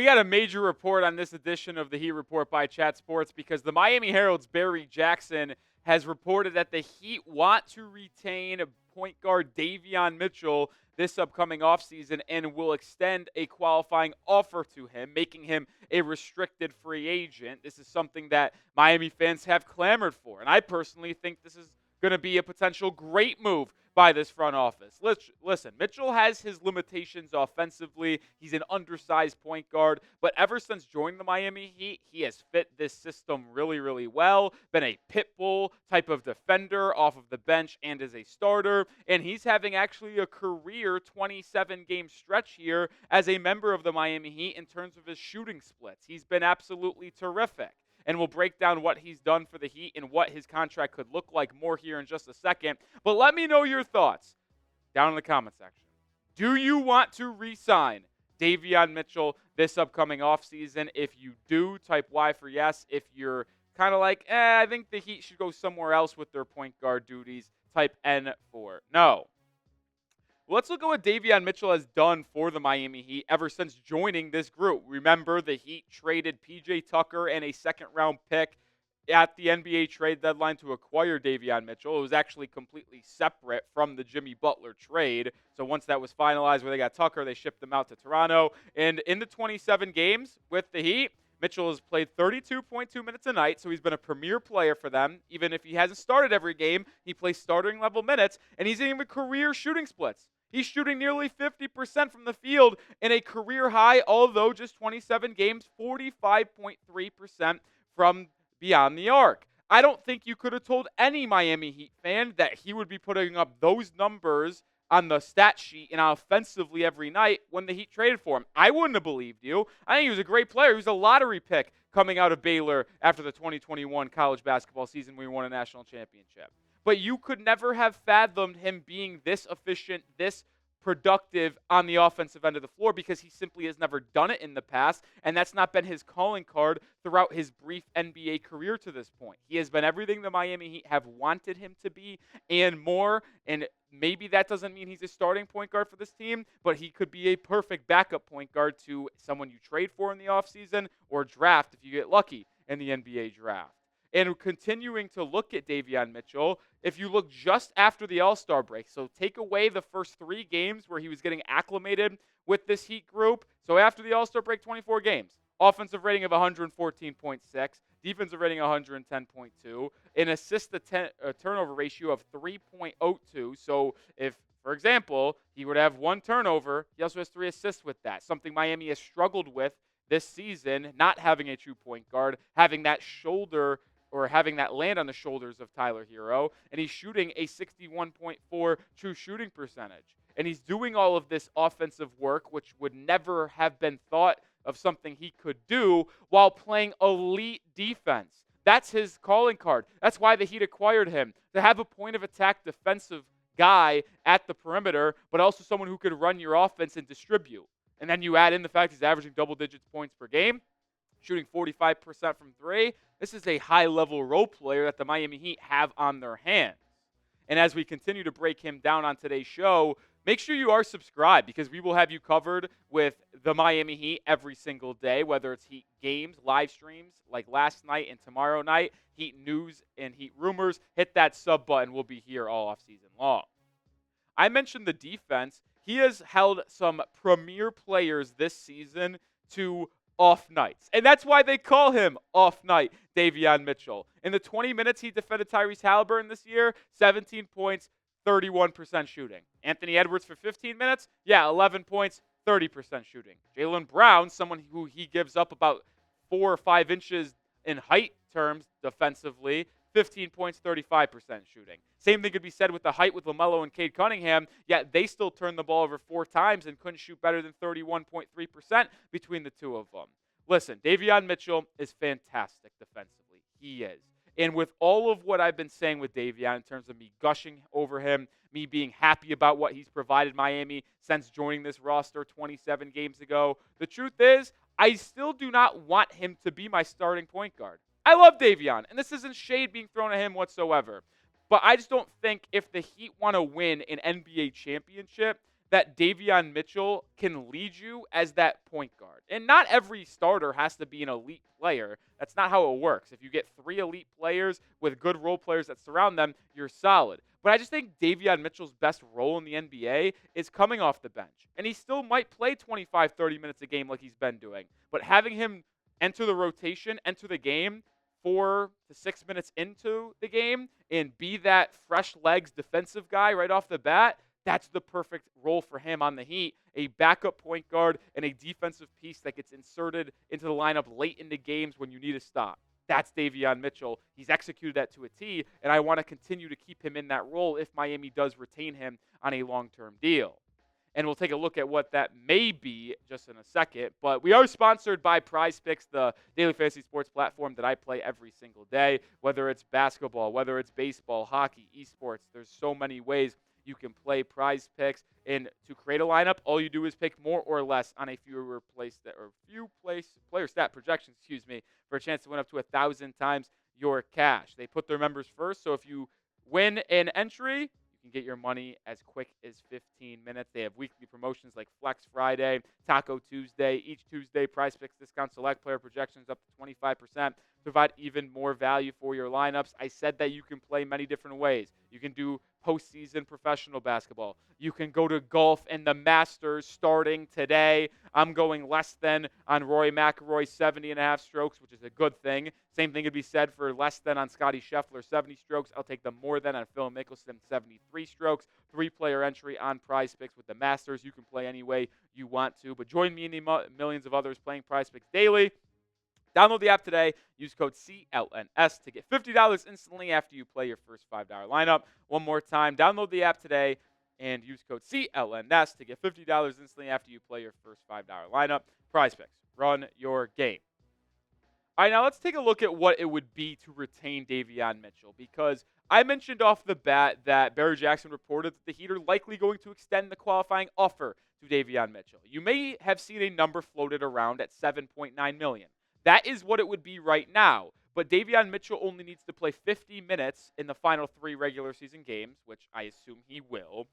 We got a major report on this edition of the Heat Report by Chat Sports because the Miami Herald's Barry Jackson has reported that the Heat want to retain point guard Davion Mitchell this upcoming offseason and will extend a qualifying offer to him, making him a restricted free agent. This is something that Miami fans have clamored for, and I personally think this is going to be a potential great move by this front office. Listen, Mitchell has his limitations offensively. He's an undersized point guard, but ever since joining the Miami Heat, he has fit this system really, really well, been a pit bull type of defender off of the bench and as a starter, and he's having actually a career 27-game stretch here as a member of the Miami Heat in terms of his shooting splits. He's been absolutely terrific. And we'll break down what he's done for the Heat and what his contract could look like more here in just a second. But let me know your thoughts down in the comment section. Do you want to re-sign Davion Mitchell this upcoming offseason? If you do, type Y for yes. If you're kind of like, I think the Heat should go somewhere else with their point guard duties, type N for no. Let's look at what Davion Mitchell has done for the Miami Heat ever since joining this group. Remember, the Heat traded P.J. Tucker and a second-round pick at the NBA trade deadline to acquire Davion Mitchell. It was actually completely separate from the Jimmy Butler trade. So once that was finalized where they got Tucker, they shipped him out to Toronto. And in the 27 games with the Heat, Mitchell has played 32.2 minutes a night, so he's been a premier player for them. Even if he hasn't started every game, he plays starting-level minutes, and he's in career shooting splits. He's shooting nearly 50% from the field in a career high, although just 27 games, 45.3% from beyond the arc. I don't think you could have told any Miami Heat fan that he would be putting up those numbers on the stat sheet and offensively every night when the Heat traded for him. I wouldn't have believed you. I think he was a great player. He was a lottery pick coming out of Baylor after the 2021 college basketball season when we won a national championship. But you could never have fathomed him being this efficient, this productive on the offensive end of the floor because he simply has never done it in the past, and that's not been his calling card throughout his brief NBA career to this point. He has been everything the Miami Heat have wanted him to be and more, and maybe that doesn't mean he's a starting point guard for this team, but he could be a perfect backup point guard to someone you trade for in the offseason or draft if you get lucky in the NBA draft. And continuing to look at Davion Mitchell, if you look just after the All-Star break, so take away the first 3 games where he was getting acclimated with this Heat group. So after the All-Star break, 24 games. Offensive rating of 114.6, defensive rating 110.2, an assist to turnover ratio of 3.02. So if, for example, he would have 1 turnover, he also has 3 assists with that, something Miami has struggled with this season, not having a true point guard, having that shoulder or having that land on the shoulders of Tyler Hero, and he's shooting a 61.4 true shooting percentage. And he's doing all of this offensive work, which would never have been thought of something he could do while playing elite defense. That's his calling card. That's why the Heat acquired him, to have a point of attack defensive guy at the perimeter, but also someone who could run your offense and distribute. And then you add in the fact he's averaging double-digit points per game, shooting 45% from 3. This is a high-level role player that the Miami Heat have on their hands. And as we continue to break him down on today's show, make sure you are subscribed because we will have you covered with the Miami Heat every single day, whether it's Heat games, live streams like last night and tomorrow night, Heat news and Heat rumors. Hit that sub button. We'll be here all offseason long. I mentioned the defense. He has held some premier players this season to off nights. And that's why they call him off night Davion Mitchell. In the 20 minutes he defended Tyrese Halliburton this year, 17 points, 31% shooting. Anthony Edwards for 15 minutes, 11 points, 30% shooting. Jaylen Brown, someone who he gives up about 4 or 5 inches in height terms defensively, 15 points, 35% shooting. Same thing could be said with the height with LaMelo and Cade Cunningham, yet they still turned the ball over 4 times and couldn't shoot better than 31.3% between the two of them. Listen, Davion Mitchell is fantastic defensively. He is. And with all of what I've been saying with Davion in terms of me gushing over him, me being happy about what he's provided Miami since joining this roster 27 games ago, the truth is I still do not want him to be my starting point guard. I love Davion, and this isn't shade being thrown at him whatsoever. But I just don't think if the Heat want to win an NBA championship that Davion Mitchell can lead you as that point guard. And not every starter has to be an elite player. That's not how it works. If you get 3 elite players with good role players that surround them, you're solid. But I just think Davion Mitchell's best role in the NBA is coming off the bench. And he still might play 25, 30 minutes a game like he's been doing. But having him enter the rotation, enter the game 4 to 6 minutes into the game and be that fresh legs defensive guy right off the bat, that's the perfect role for him on the Heat. A backup point guard and a defensive piece that gets inserted into the lineup late into games when you need a stop. That's Davion Mitchell. He's executed that to a T, and I want to continue to keep him in that role if Miami does retain him on a long-term deal. And we'll take a look at what that may be just in a second. But we are sponsored by PrizePicks, the daily fantasy sports platform that I play every single day. Whether it's basketball, whether it's baseball, hockey, esports, there's so many ways you can play PrizePicks. And to create a lineup, all you do is pick more or less on a few player stat projections, for a chance to win up to 1,000 times your cash. They put their members first, so if you win an entry, you can get your money as quick as 15 minutes. They have weekly promotions like Flex Friday, Taco Tuesday. Each Tuesday, PrizePicks discount select player projections up to 25% to provide even more value for your lineups. I said that you can play many different ways. You can do postseason professional basketball. You can go to golf and the Masters starting today. I'm going less than on Rory McIlroy, 70.5 strokes, which is a good thing. Same thing could be said for less than on Scottie Scheffler, 70 strokes. I'll take the more than on Phil Mickelson, 73 strokes. 3-player entry on PrizePicks with the Masters. You can play any way you want to. But join me and the millions of others playing PrizePicks daily. Download the app today. Use code CLNS to get $50 instantly after you play your first $5 lineup. One more time, download the app today and use code CLNS to get $50 instantly after you play your first $5 lineup. PrizePicks, run your game. All right, now let's take a look at what it would be to retain Davion Mitchell, because I mentioned off the bat that Barry Jackson reported that the Heat are likely going to extend the qualifying offer to Davion Mitchell. You may have seen a number floated around at $7.9 million. That is what it would be right now. But Davion Mitchell only needs to play 50 minutes in the final 3 regular season games, which I assume he will,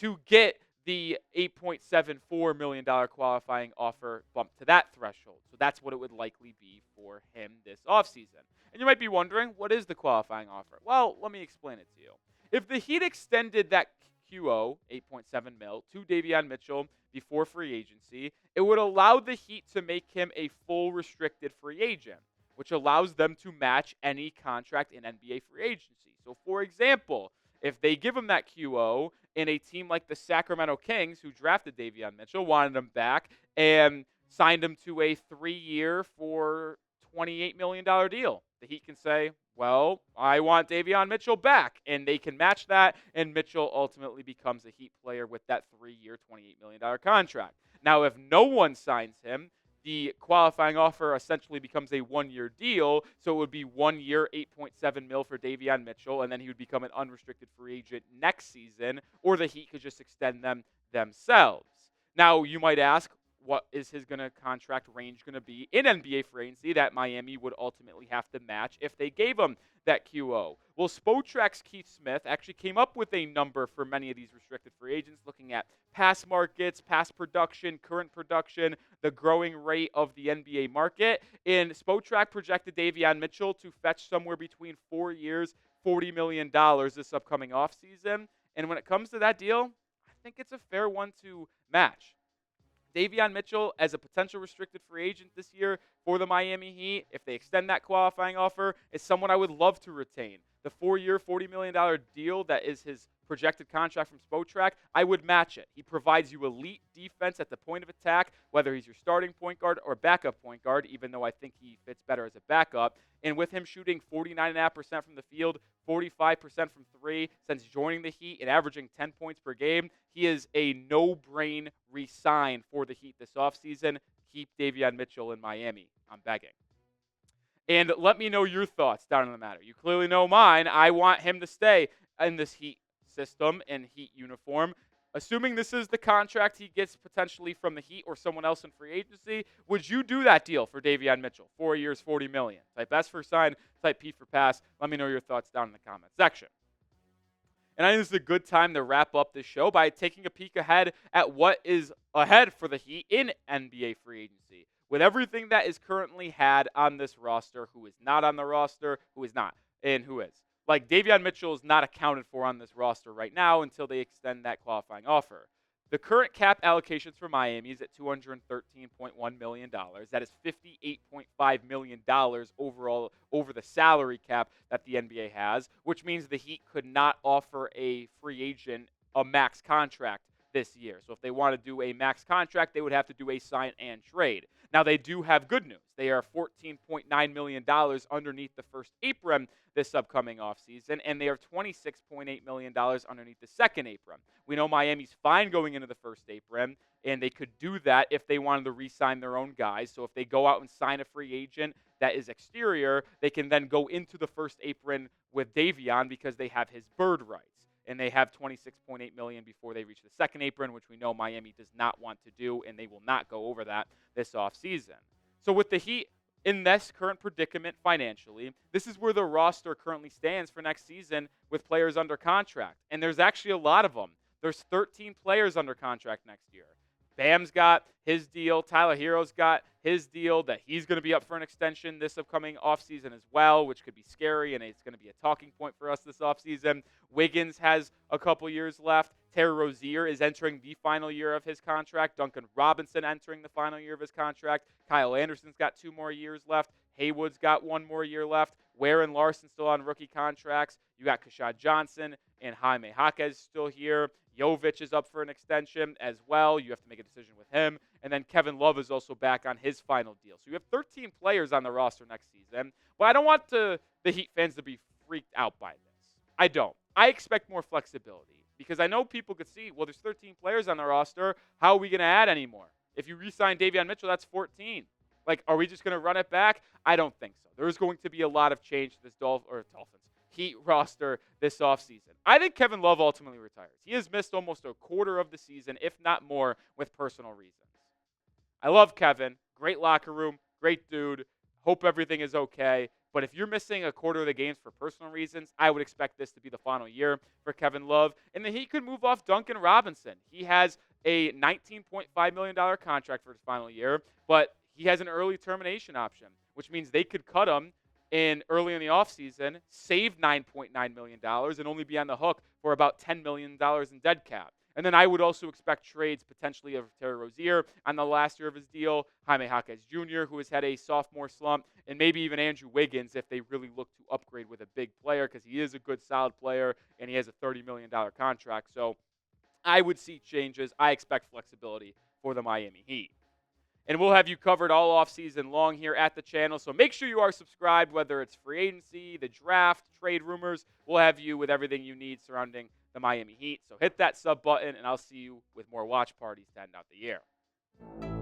to get the $8.74 million qualifying offer bumped to that threshold. So that's what it would likely be for him this offseason. And you might be wondering, what is the qualifying offer? Well, let me explain it to you. If the Heat extended that QO, 8.7 mil, to Davion Mitchell before free agency, it would allow the Heat to make him a full restricted free agent, which allows them to match any contract in NBA free agency. So, for example, if they give him that QO and a team like the Sacramento Kings, who drafted Davion Mitchell, wanted him back and signed him to a 3-year for $28 million deal, the Heat can say, well, I want Davion Mitchell back, and they can match that, and Mitchell ultimately becomes a Heat player with that 3-year, $28 million contract. Now, if no one signs him, the qualifying offer essentially becomes a 1-year deal, so it would be 1 year, $8.7 million for Davion Mitchell, and then he would become an unrestricted free agent next season, or the Heat could just extend them themselves. Now, you might ask, what is his contract range going to be in NBA free agency that Miami would ultimately have to match if they gave him that QO? Well, Spotrac's Keith Smith actually came up with a number for many of these restricted free agents, looking at past markets, past production, current production, the growing rate of the NBA market. And Spotrac projected Davion Mitchell to fetch somewhere between 4 years, $40 million this upcoming offseason. And when it comes to that deal, I think it's a fair one to match. Davion Mitchell as a potential restricted free agent this year for the Miami Heat, if they extend that qualifying offer, is someone I would love to retain. The 4-year, $40 million deal that is his projected contract from Spotrac, I would match it. He provides you elite defense at the point of attack, whether he's your starting point guard or backup point guard, even though I think he fits better as a backup. And with him shooting 49.5% from the field, 45% from 3 since joining the Heat and averaging 10 points per game, he is a no-brain re-sign for the Heat this offseason. Keep Davion Mitchell in Miami. I'm begging. And let me know your thoughts down in the matter. You clearly know mine. I want him to stay in this Heat system and Heat uniform. Assuming this is the contract he gets potentially from the Heat or someone else in free agency, would you do that deal for Davion Mitchell? 4 years, $40 million. Type S for sign, type P for pass. Let me know your thoughts down in the comments section. And I think this is a good time to wrap up this show by taking a peek ahead at what is ahead for the Heat in NBA free agency. With everything that is currently had on this roster, who is not on the roster, who is not, and who is. Like, Davion Mitchell is not accounted for on this roster right now until they extend that qualifying offer. The current cap allocations for Miami is at $213.1 million. That is $58.5 million overall over the salary cap that the NBA has, which means the Heat could not offer a free agent a max contract this year. So if they want to do a max contract, they would have to do a sign and trade. Now, they do have good news. They are $14.9 million underneath the first apron this upcoming offseason, and they are $26.8 million underneath the second apron. We know Miami's fine going into the first apron, and they could do that if they wanted to re-sign their own guys. So if they go out and sign a free agent that is exterior, they can then go into the first apron with Davion because they have his bird rights. And they have $26.8 million before they reach the second apron, which we know Miami does not want to do, and they will not go over that this offseason. So with the Heat in this current predicament financially, this is where the roster currently stands for next season with players under contract. And there's actually a lot of them. There's 13 players under contract next year. Bam's got his deal. Tyler Hero's got his deal that he's going to be up for an extension this upcoming offseason as well, which could be scary, and it's going to be a talking point for us this offseason. Wiggins has a couple years left. Terry Rozier is entering the final year of his contract. Duncan Robinson entering the final year of his contract. Kyle Anderson's got 2 more years left. Haywood's got 1 more year left. Ware and Larson still on rookie contracts. You got Kashad Johnson and Jaime Jaquez still here. Jovic is up for an extension as well. You have to make a decision with him. And then Kevin Love is also back on his final deal. So you have 13 players on the roster next season. But I don't want the Heat fans to be freaked out by this. I don't. I expect more flexibility because I know people could see, well, there's 13 players on the roster. How are we going to add any more? If you re-sign Davion Mitchell, that's 14. Like, are we just going to run it back? I don't think so. There's going to be a lot of change to this Dolphins Heat roster this offseason. I think Kevin Love ultimately retires. He has missed almost a quarter of the season, if not more, with personal reasons. I love Kevin. Great locker room. Great dude. Hope everything is okay. But if you're missing a quarter of the games for personal reasons, I would expect this to be the final year for Kevin Love. And then he could move off Duncan Robinson. He has a $19.5 million contract for his final year, but he has an early termination option, which means they could cut him early in the offseason, save $9.9 million, and only be on the hook for about $10 million in dead cap. And then I would also expect trades potentially of Terry Rozier on the last year of his deal, Jaime Jaquez Jr., who has had a sophomore slump, and maybe even Andrew Wiggins if they really look to upgrade with a big player because he is a good, solid player, and he has a $30 million contract. So I would see changes. I expect flexibility for the Miami Heat. And we'll have you covered all offseason long here at the channel. So make sure you are subscribed, whether it's free agency, the draft, trade rumors. We'll have you with everything you need surrounding the Miami Heat. So hit that sub button, and I'll see you with more watch parties to end out the year.